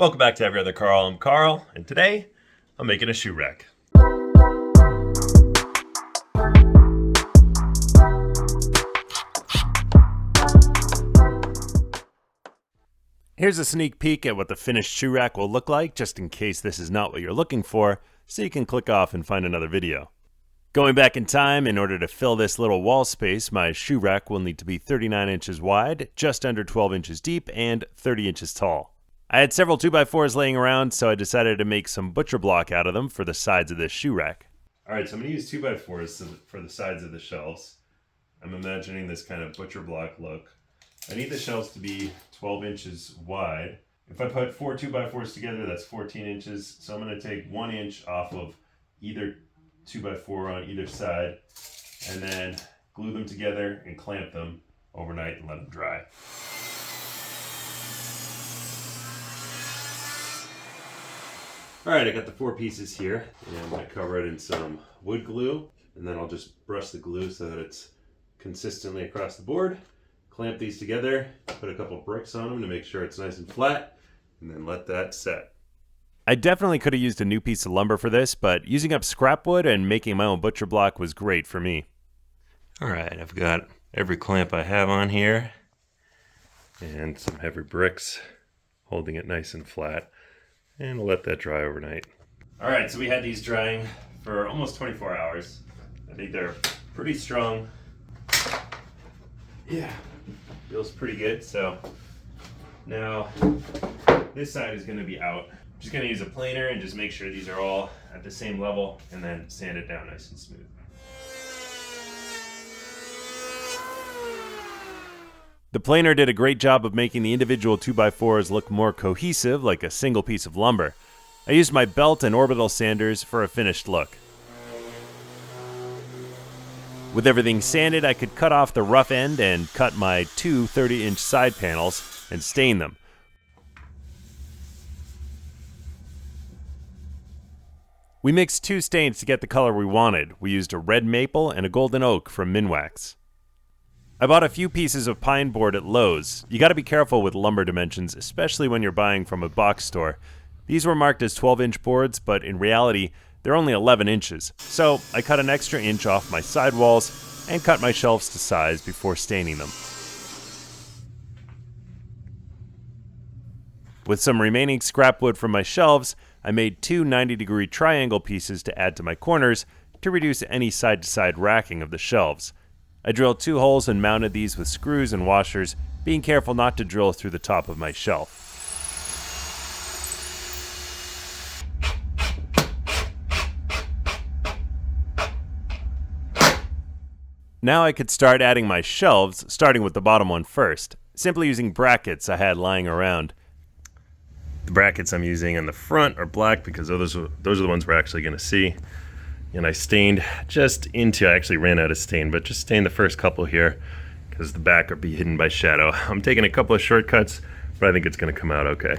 Welcome back to Every Other Carl. I'm Carl, and today I'm making a shoe rack. Here's a sneak peek at what the finished shoe rack will look like, just in case this is not what you're looking for, so you can click off and find another video. Going back in time, in order to fill this little wall space, my shoe rack will need to be 39 inches wide, just under 12 inches deep, and 30 inches tall. I had several 2x4s laying around, so I decided to make some butcher block out of them for the sides of this shoe rack. Alright, so I'm going to use 2x4s for the sides of the shelves. I'm imagining this kind of butcher block look. I need the shelves to be 12 inches wide. If I put 4 2x4s together, that's 14 inches. So I'm going to take 1 inch off of either 2x4 on either side, and then glue them together and clamp them overnight and let them dry. Alright, I got the 4 pieces here, and I'm going to cover it in some wood glue, and then I'll just brush the glue so that it's consistently across the board. Clamp these together, put a couple bricks on them to make sure it's nice and flat, and then let that set. I definitely could have used a new piece of lumber for this, but using up scrap wood and making my own butcher block was great for me. Alright, I've got every clamp I have on here, and some heavy bricks holding it nice and flat, and we'll let that dry overnight. Alright, so we had these drying for almost 24 hours. I think they're pretty strong. Yeah, feels pretty good. So now this side is going to be out. I'm just going to use a planer and just make sure these are all at the same level and then sand it down nice and smooth. The planer did a great job of making the individual 2x4s look more cohesive, like a single piece of lumber. I used my belt and orbital sanders for a finished look. With everything sanded, I could cut off the rough end and cut my 2 30-inch side panels and stain them. We mixed 2 stains to get the color we wanted. We used a red maple and a golden oak from Minwax. I bought a few pieces of pine board at Lowe's. You gotta be careful with lumber dimensions, especially when you're buying from a box store. These were marked as 12-inch boards, but in reality, they're only 11 inches. So I cut an extra inch off my sidewalls and cut my shelves to size before staining them. With some remaining scrap wood from my shelves, I made 2 90-degree triangle pieces to add to my corners to reduce any side-to-side racking of the shelves. I drilled 2 holes and mounted these with screws and washers, being careful not to drill through the top of my shelf. Now I could start adding my shelves, starting with the bottom one first, simply using brackets I had lying around. The brackets I'm using in the front are black because those are the ones we're actually going to see. And I stained just into, I actually ran out of stain, but just stained the first couple here because the back will be hidden by shadow. I'm taking a couple of shortcuts, but I think it's going to come out okay.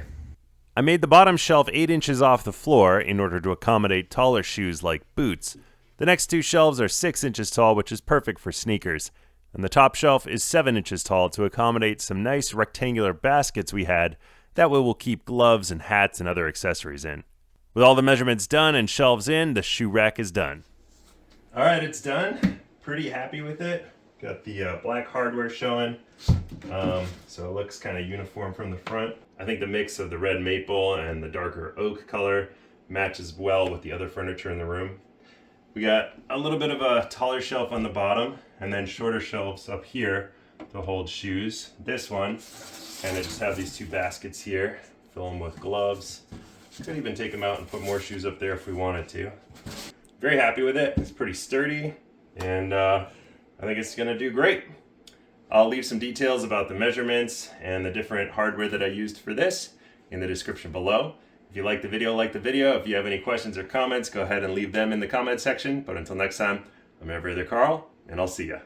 I made the bottom shelf 8 inches off the floor in order to accommodate taller shoes like boots. The next 2 shelves are 6 inches tall, which is perfect for sneakers. And the top shelf is 7 inches tall to accommodate some nice rectangular baskets we had. That way we'll keep gloves and hats and other accessories in. With all the measurements done and shelves in, the shoe rack is done. Alright, it's done. Pretty happy with it. Got the black hardware showing. So it looks kind of uniform from the front. I think the mix of the red maple and the darker oak color matches well with the other furniture in the room. We got a little bit of a taller shelf on the bottom and then shorter shelves up here to hold shoes. This one, and I just have these 2 baskets here, fill them with gloves. Could even take them out and put more shoes up there if we wanted to. Very happy with it. It's pretty sturdy, and I think it's gonna do great. I'll leave some details about the measurements and the different hardware that I used for this in the description below. If you like the video, like the video. If you have any questions or comments, go ahead and leave them in the comment section. But until next time, I'm Every Other Carl, and I'll see ya.